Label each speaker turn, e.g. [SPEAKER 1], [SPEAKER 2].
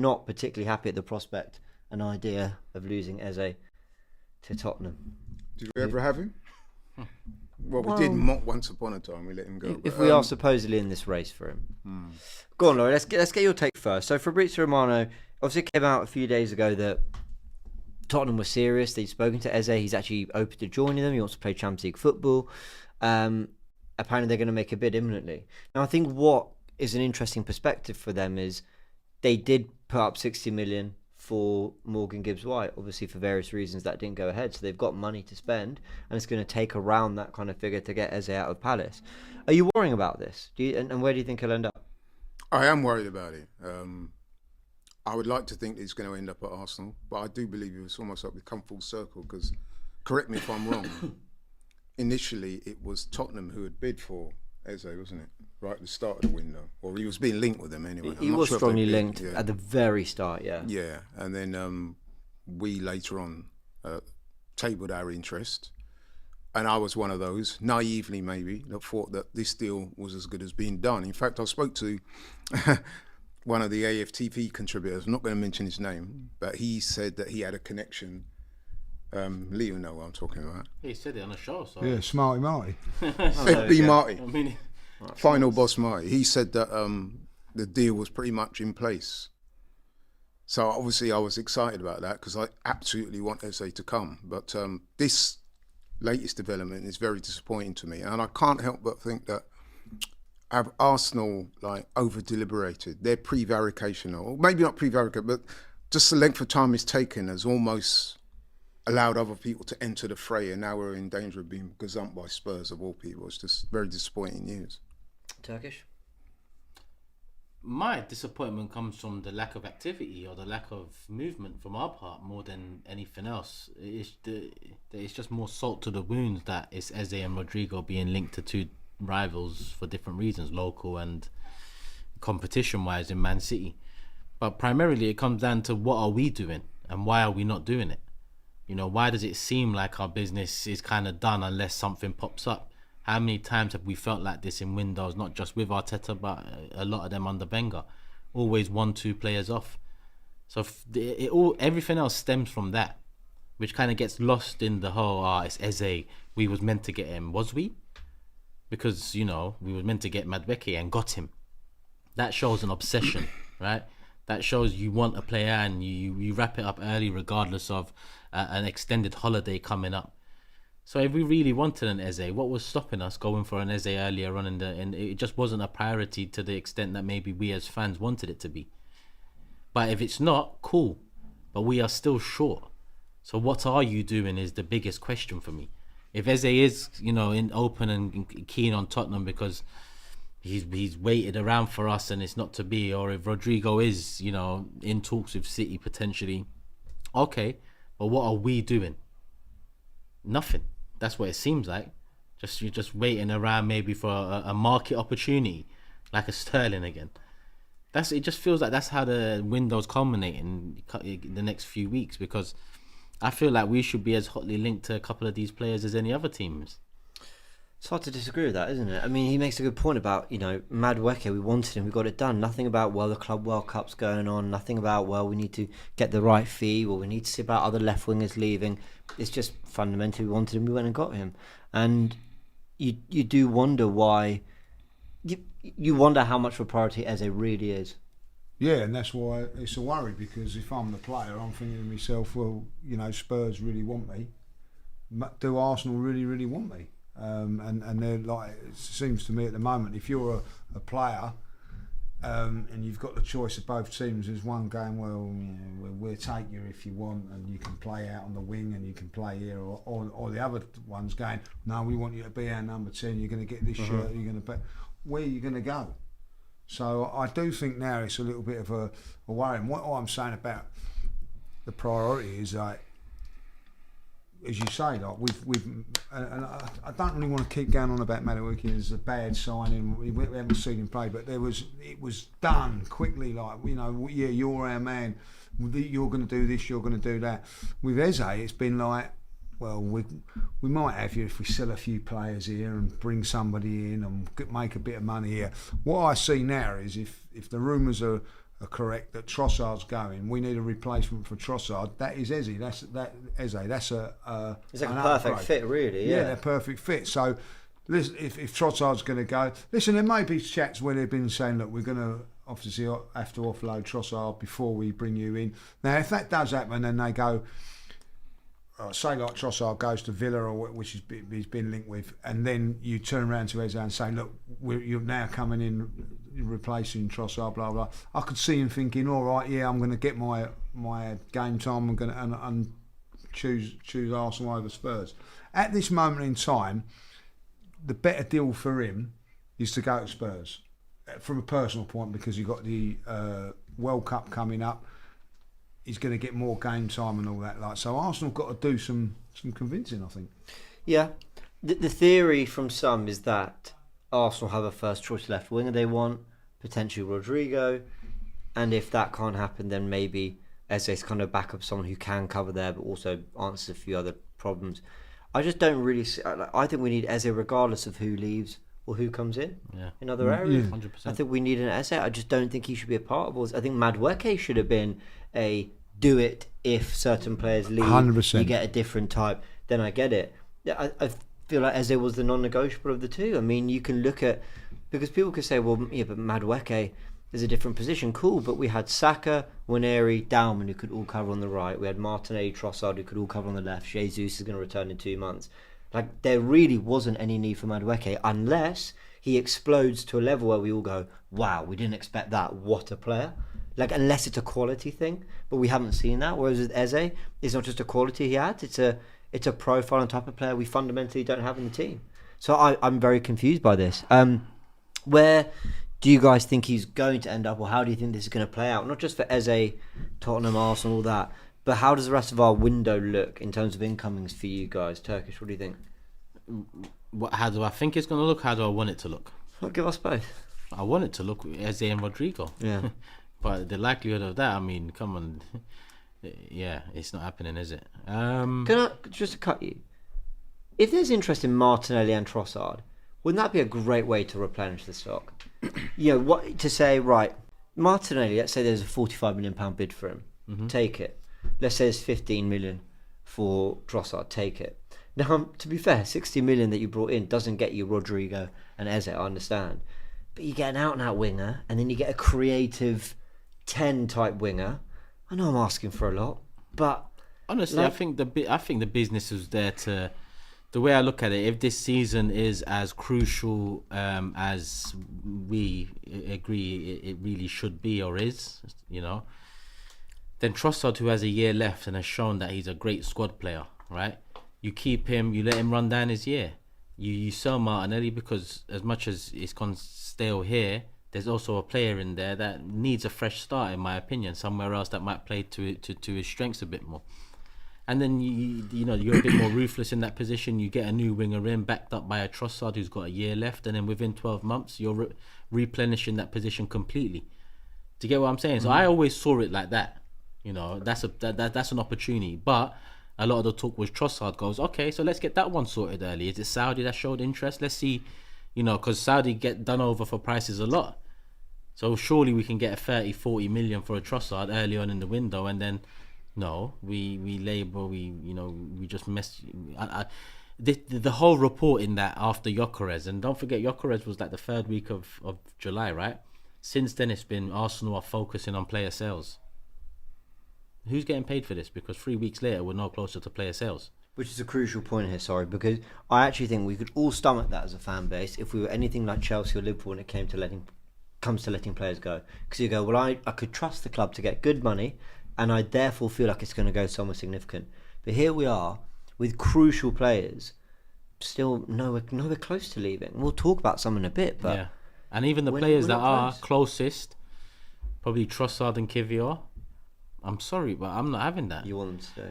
[SPEAKER 1] not particularly happy at the prospect and idea of losing Eze to Tottenham.
[SPEAKER 2] Did we ever have him? Well, we did once upon a time. We let him go.
[SPEAKER 1] If we are supposedly in this race for him. Go on, Laurie. Let's get your take first. So Fabrizio Romano obviously came out a few days ago that Tottenham was serious. They'd spoken to Eze. He's actually open to joining them. He wants to play Champions League football. Apparently they're going to make a bid imminently. Now, I think what is an interesting perspective for them is they did put up 60 million for Morgan Gibbs-White. Obviously, for various reasons, that didn't go ahead. So they've got money to spend, and it's going to take around that kind of figure to get Eze out of Palace. Are you worrying about this? And where do you think he'll end up?
[SPEAKER 2] I am worried about it. I would like to think it's going to end up at Arsenal, but I do believe it's almost like we've come full circle, because, correct me if I'm wrong, initially it was Tottenham who had bid for Eze, wasn't it? Right at the start of the window. Or he was being linked with them anyway.
[SPEAKER 1] He was strongly linked at the very start, yeah.
[SPEAKER 2] Yeah, and then we later on tabled our interest. And I was one of those, naively maybe, that thought that this deal was as good as being done. In fact, I spoke to one of the AFTV contributors, I'm not going to mention his name, but he said that he had a connection. Leo know what I'm talking about.
[SPEAKER 3] He said it on a show. So.
[SPEAKER 4] Yeah, Smarty Marty.
[SPEAKER 2] FB Marty.
[SPEAKER 3] I mean,
[SPEAKER 2] Final boss Marty. He said that the deal was pretty much in place. So obviously I was excited about that, because I absolutely want Eze to come. But this latest development is very disappointing to me. And I can't help but think that have Arsenal over deliberated. Their prevarication, or maybe not prevarication, but just the length of time it's taken has almost allowed other people to enter the fray, and now we're in danger of being gazumped by Spurs of all people. It's just very disappointing news.
[SPEAKER 1] Turkish?
[SPEAKER 3] My disappointment comes from the lack of activity or the lack of movement from our part more than anything else. It's just more salt to the wounds that it's Eze and Rodrigo being linked to two rivals for different reasons, local and competition-wise in Man City. But primarily it comes down to what are we doing and why are we not doing it? You know, why does it seem like our business is kind of done unless something pops up? How many times have we felt like this in windows, not just with Arteta, but a lot of them under Wenger? Always 1-2 players off. So everything else stems from that, which kind of gets lost in the whole, it's Eze, we was meant to get him. Was we? Because, you know, we were meant to get Madueke and got him. That shows an obsession, right? That shows you want a player and you wrap it up early regardless of an extended holiday coming up. So if we really wanted an Eze, what was stopping us going for an Eze earlier on and it just wasn't a priority to the extent that maybe we as fans wanted it to be. But if it's not, cool. But we are still short. So what are you doing is the biggest question for me. If Eze is, you know, open and keen on Tottenham because he's waited around for us and it's not to be, or if Rodrigo is, you know, in talks with City potentially, okay, but what are we doing? Nothing. That's what it seems like. You're just waiting around maybe for a market opportunity, like a Sterling again. It just feels like that's how the window's culminating in the next few weeks, because I feel like we should be as hotly linked to a couple of these players as any other teams.
[SPEAKER 1] It's hard to disagree with that, isn't it? I mean, he makes a good point about, you know, Madueke, we wanted him, we got it done. Nothing about, well, the Club World Cup's going on. Nothing about, well, we need to get the right fee, or we need to see about other left wingers leaving. It's just fundamentally we wanted him, we went and got him. And you do wonder why, you wonder how much of a priority Eze really is.
[SPEAKER 4] Yeah, and that's why it's a worry, because if I'm the player, I'm thinking to myself, well, you know, Spurs really want me. Do Arsenal really, really want me? And they're like, it seems to me at the moment, if you're a player and you've got the choice of both teams, there's one going, well, you know, we'll take you if you want, and you can play out on the wing and you can play here, or the other one's going, no, we want you to be our number 10, you're going to get this shirt, you're going to, where are you going to go? So I do think now it's a little bit of a worry. And what I'm saying about the priority is, like, as you say, like and I don't really want to keep going on about Madueke as a bad signing. We haven't seen him play, but it was done quickly. Like, you know, yeah, you're our man. You're going to do this. You're going to do that. With Eze, it's been like, well, we might have you if we sell a few players here and bring somebody in and make a bit of money here. What I see now is if the rumours are are correct that Trossard's going, we need a replacement for Trossard. That is Eze. That's Eze. That's
[SPEAKER 1] it's like
[SPEAKER 4] an
[SPEAKER 1] a perfect
[SPEAKER 4] upgrade.
[SPEAKER 1] fit, really.
[SPEAKER 4] Yeah,
[SPEAKER 1] Yeah.
[SPEAKER 4] they're perfect fit. So, listen, if Trossard's going to go, listen, there may be chats where they've been saying, look, we're going to obviously have to offload Trossard before we bring you in. Now, if that does happen, then they go, say like Trossard goes to Villa, or which he's been linked with, and then you turn around to Eze and say, look, you're now coming in replacing Trossard, blah blah. I could see him thinking, all right, yeah, I'm going to get my game time. I'm going to and choose Arsenal over Spurs. At this moment in time, the better deal for him is to go to Spurs from a personal point, because you've got the World Cup coming up. He's going to get more game time and all that. So Arsenal got to do some convincing, I think.
[SPEAKER 1] Yeah. The theory from some is that Arsenal have a first choice left winger they want, potentially Rodrigo, and if that can't happen, then maybe Eze's kind of back up someone who can cover there but also answers a few other problems. I just don't really see, I think we need Eze regardless of who leaves or who comes in other areas.
[SPEAKER 3] 100%.
[SPEAKER 1] I think we need an Eze. I just don't think he should be a part of us. I think Madueke should have been a do it if certain players leave.
[SPEAKER 4] 100%.
[SPEAKER 1] You get a different type, then I get it. I feel like Eze was the non-negotiable of the two. I mean, you can look at, because people could say, well, yeah, but Madueke is a different position. Cool, but we had Saka, Waneri, Dalman who could all cover on the right. We had Martinelli, Trossard who could all cover on the left. Jesus is going to return in 2 months. Like, there really wasn't any need for Madueke unless he explodes to a level where we all go, wow, we didn't expect that. What a player. Like, unless it's a quality thing, but we haven't seen that. Whereas with Eze, it's not just a quality he had, it's a profile and type of player we fundamentally don't have in the team. So I'm very confused by this. Where do you guys think he's going to end up, or how do you think this is going to play out? Not just for Eze, Tottenham, Arsenal, all that, but how does the rest of our window look in terms of incomings for you guys? Turkish, what do you think?
[SPEAKER 3] How do I think it's going to look? How do I want it to look?
[SPEAKER 1] Well, give us both.
[SPEAKER 3] I want it to look Eze and Rodrigo.
[SPEAKER 1] Yeah.
[SPEAKER 3] But the likelihood of that, I mean, come on. Yeah, it's not happening, is it?
[SPEAKER 1] Can I just to cut you? If there's interest in Martinelli and Trossard, wouldn't that be a great way to replenish the stock? You know, what to say, right, Martinelli, let's say there's a £45 million bid for him. Mm-hmm. Take it. Let's say there's 15 million for Trossard. Take it. Now, to be fair, 60 million that you brought in doesn't get you Rodrigo and Eze, I understand. But you get an out-and-out winger, and then you get a creative 10 type winger. I know I'm asking for a lot, but
[SPEAKER 3] honestly, I think the business is there to. The way I look at it, if this season is as crucial as we agree it really should be or is, you know, then Trossard, who has a year left and has shown that he's a great squad player, right? You keep him, you let him run down his year. You sell Martinelli because as much as it's gone stale here, there's also a player in there that needs a fresh start, in my opinion, somewhere else that might play to his strengths a bit more. And then you know you're a bit more ruthless in that position. You get a new winger in, backed up by a Trossard who's got a year left, and then within 12 months you're replenishing that position completely. Do you get what I'm saying? So I always saw it like that. You know, that's an opportunity. But a lot of the talk was Trossard goes, okay, so let's get that one sorted early. Is it Saudi that showed interest? Let's see, you know, because Saudi get done over for prices a lot. So surely we can get a 30, 40 million for a Trossard early on in the window, and then no, we just mess. The whole report in that after Gyökeres, and don't forget Gyökeres was like the 3rd week of July, right? Since then it's been Arsenal are focusing on player sales. Who's getting paid for this? Because 3 weeks later we're no closer to player sales.
[SPEAKER 1] Which is a crucial point here, sorry, because I actually think we could all stomach that as a fan base if we were anything like Chelsea or Liverpool when it comes to letting players go. Because you go, well, I could trust the club to get good money, and I therefore feel like it's going to go somewhere significant. But here we are with crucial players still nowhere close to leaving. We'll talk about some in a bit, but
[SPEAKER 3] yeah, and even the players that are closest, probably Trossard and Kivior. I'm sorry, but I'm not having that.
[SPEAKER 1] You want them to stay?